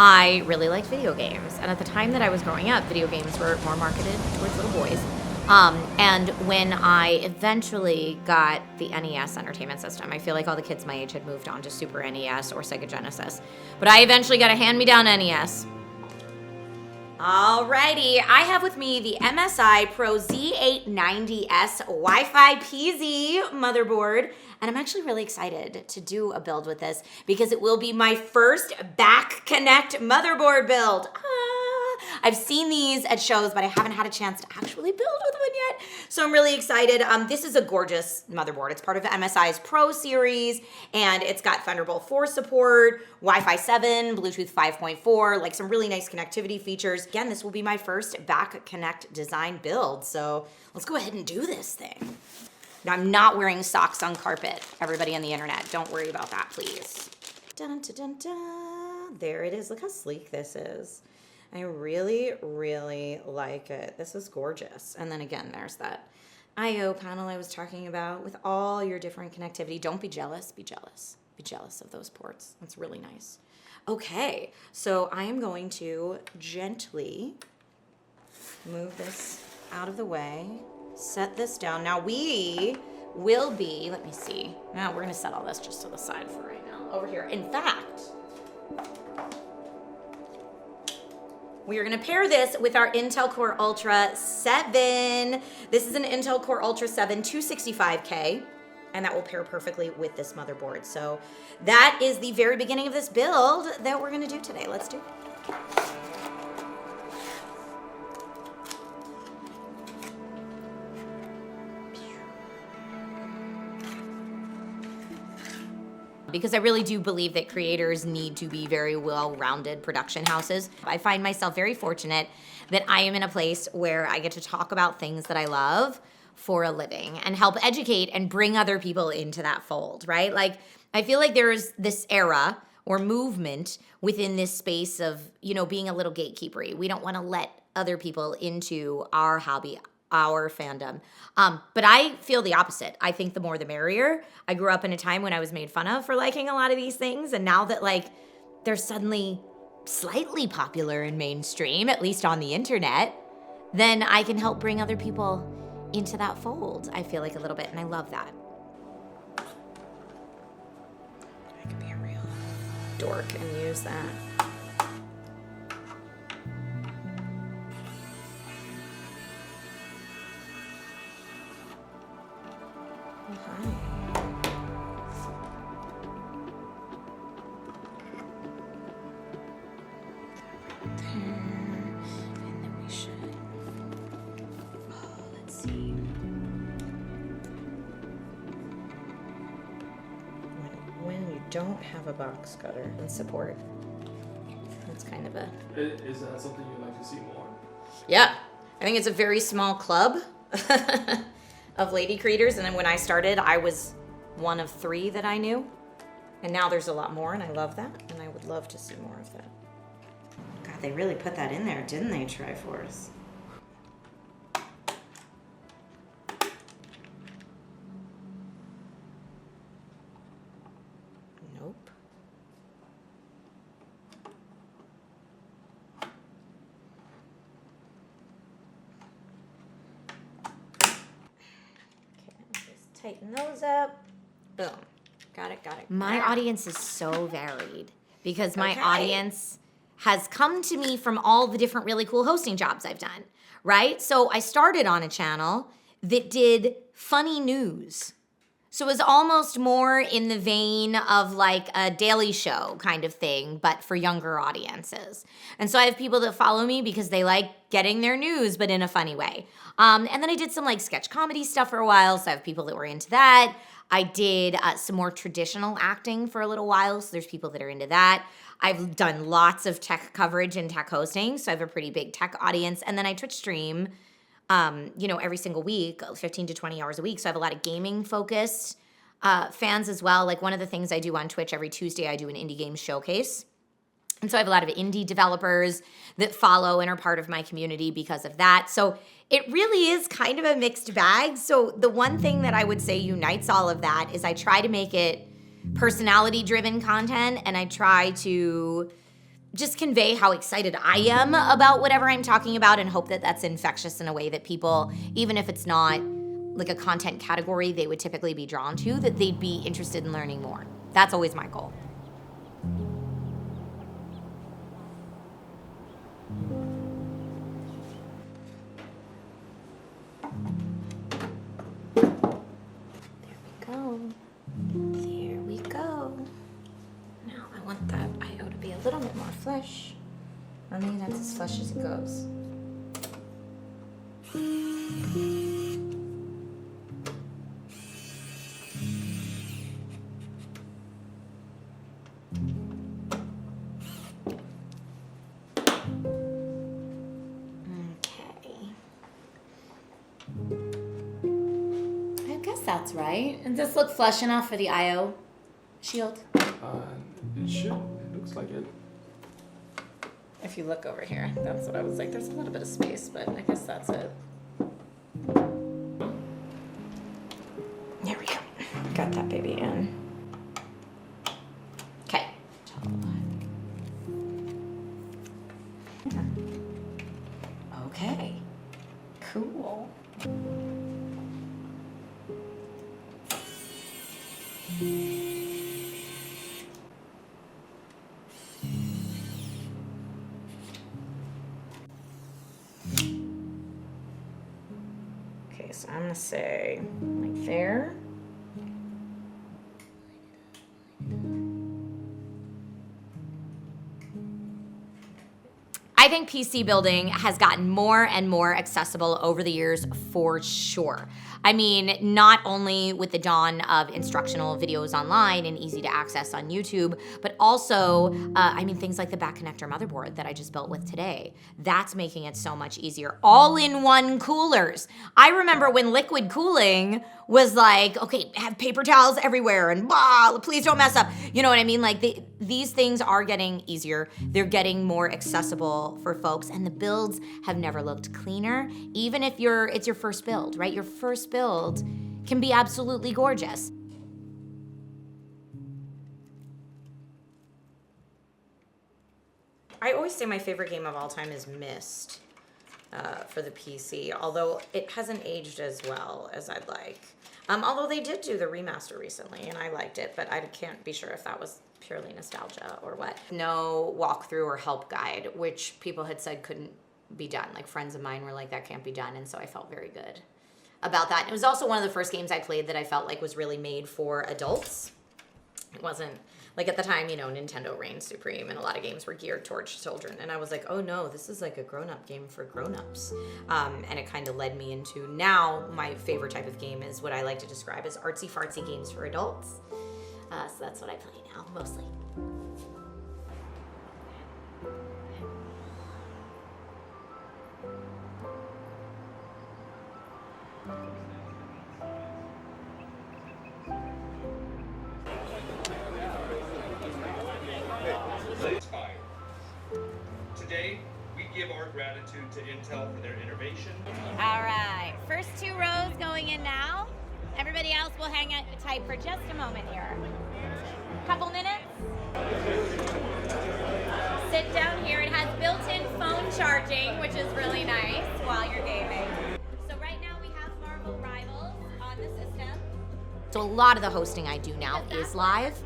I really liked video games. And at the time that I was growing up, video games were more marketed towards little boys. And when I eventually got the NES Entertainment System, I feel like all the kids my age had moved on to Super NES or Sega Genesis. But I eventually got a hand-me-down NES. Alrighty, I have with me the MSI Pro Z890S Wi-Fi PZ motherboard, and I'm actually really excited to do a build with this because it will be my first back connect motherboard build. I've seen these at shows, but I haven't had a chance to actually build with one yet, so I'm really excited. This is a gorgeous motherboard. It's part of MSI's Pro Series, and it's got Thunderbolt 4 support, Wi-Fi 7, Bluetooth 5.4, like some really nice connectivity features. Again, this will be my first back connect design build, so let's go ahead and do this thing. Now, I'm not wearing socks on carpet, everybody on the internet. Don't worry about that, please. Dun, dun, dun, dun. There it is. Look how sleek this is. I really, really like it. This is gorgeous. And then again, there's that I/O panel I was talking about with all your different connectivity. Don't be jealous. Be jealous. Be jealous of those ports. That's really nice. Okay, so I am going to gently move this out of the way. Set this down. Now we will be, let me see. Now we're gonna set all this just to the side for right now. Over here. In fact, we are gonna pair this with our Intel Core Ultra 7. This is an Intel Core Ultra 7 265K, and that will pair perfectly with this motherboard. So that is the very beginning of this build that we're gonna do today. Let's do it. Because I really do believe that creators need to be very well-rounded production houses. I find myself very fortunate that I am in a place where I get to talk about things that I love for a living and help educate and bring other people into that fold, right? Like, I feel like there's this era or movement within this space of, you know, being a little gatekeepery. We don't want to let other people into our hobby, our fandom. But I feel the opposite. I think the more the merrier. I grew up in a time when I was made fun of for liking a lot of these things, and now that like they're suddenly slightly popular and mainstream, at least on the internet, then I can help bring other people into that fold, I feel like a little bit, and I love that. I could be a real dork and use that. Don't have a box cutter and support. That's kind of a... Is that something you'd like to see more? Yeah. I think it's a very small club of lady creators. And then when I started, I was one of 3 that I knew. And now there's a lot more, and I love that. And I would love to see more of that. God, they really put that in there, didn't they, Triforce? Tighten those up. Boom. Got it. My audience is so varied because my audience has come to me from all the different really cool hosting jobs I've done, right? So I started on a channel that did funny news. So it was almost more in the vein of like a Daily Show kind of thing, but for younger audiences. And so I have people that follow me because they like getting their news, but in a funny way. And then I did some like sketch comedy stuff for a while, so I have people that were into that. I did some more traditional acting for a little while, so there's people that are into that. I've done lots of tech coverage and tech hosting, so I have a pretty big tech audience. And then I Twitch stream every single week, 15 to 20 hours a week. So I have a lot of gaming focused fans as well. Like one of the things I do on Twitch every Tuesday, I do an indie game showcase. And so I have a lot of indie developers that follow and are part of my community because of that. So it really is kind of a mixed bag. So the one thing that I would say unites all of that is I try to make it personality-driven content, and I try to just convey how excited I am about whatever I'm talking about and hope that that's infectious in a way that people, even if it's not like a content category they would typically be drawn to, that they'd be interested in learning more. That's always my goal. There we go. Now I want that IO to be a little bit more flush. I think that's as flush as it goes. That's right. And does this look flush enough for the IO shield? It should. It looks like it. If you look over here, that's what I was like. There's a little bit of space, but I guess that's it. There we go. Got that baby in. Okay. Okay. Cool. Okay, so I'm gonna say like there. I think PC building has gotten more and more accessible over the years for sure. I mean, not only with the dawn of instructional videos online and easy to access on YouTube, but also, things like the back connector motherboard that I just built with today. That's making it so much easier. All-in-one coolers. I remember when liquid cooling was like, okay, have paper towels everywhere and blah, please don't mess up. You know what I mean? Like these things are getting easier. They're getting more accessible for folks, and the builds have never looked cleaner. Even if it's your first build, right? Your first build can be absolutely gorgeous. I always say my favorite game of all time is Myst for the PC, although it hasn't aged as well as I'd like. Although they did do the remaster recently, and I liked it, but I can't be sure if that was purely nostalgia or what. No walkthrough or help guide, which people had said couldn't be done. Like friends of mine were like, that can't be done, and so I felt very good about that. It was also one of the first games I played that I felt like was really made for adults. It wasn't, like at the time, Nintendo reigned supreme and a lot of games were geared towards children. And I was like, oh no, this is like a grown-up game for grown-ups. And it kind of led me into, now my favorite type of game is what I like to describe as artsy-fartsy games for adults. So that's what I play now, mostly. Today, we give our gratitude to Intel for their innovation. All right, first 2 rows going in now. Everybody else will hang out tight for just a moment here. Couple minutes. Sit down here. It has built-in phone charging, which is really nice while you're gaming. So right now we have Marvel Rivals on the system. So a lot of the hosting I do now is live.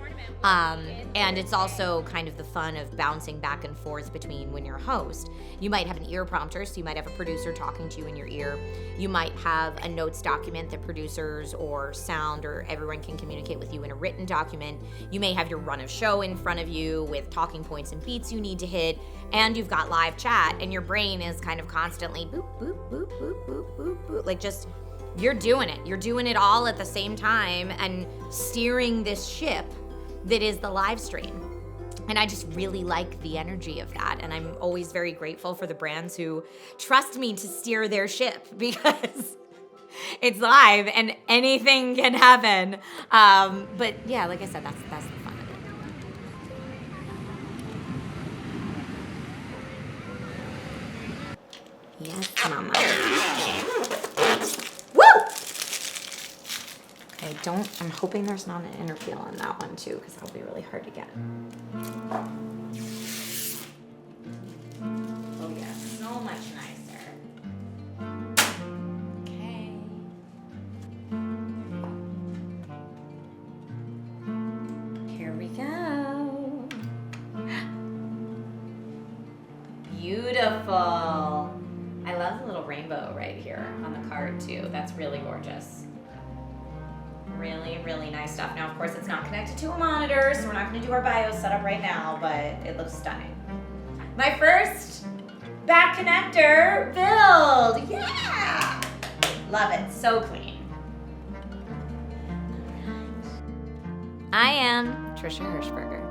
And it's also kind of the fun of bouncing back and forth between when you're a host. You might have an ear prompter, so you might have a producer talking to you in your ear. You might have a notes document that producers or sound or everyone can communicate with you in a written document. You may have your run of show in front of you with talking points and beats you need to hit, and you've got live chat, and your brain is kind of constantly boop, boop, boop, boop, boop, boop, boop, like just, you're doing it. You're doing it all at the same time and steering this ship that is the live stream. And I just really like the energy of that. And I'm always very grateful for the brands who trust me to steer their ship because it's live and anything can happen. But yeah, like I said, that's the fun of it. Yes, mama. Woo! I'm hoping there's not an interpeel on that one too, because that'll be really hard to get. Oh yeah, so much nicer. Okay. Here we go. Beautiful. I love the little rainbow right here on the card too. That's really gorgeous. Really, really nice stuff. Now, of course, it's not connected to a monitor, so we're not going to do our BIOS setup right now, but it looks stunning. My first back connector build. Yeah! Love it. So clean. I am Trisha Hirschberger.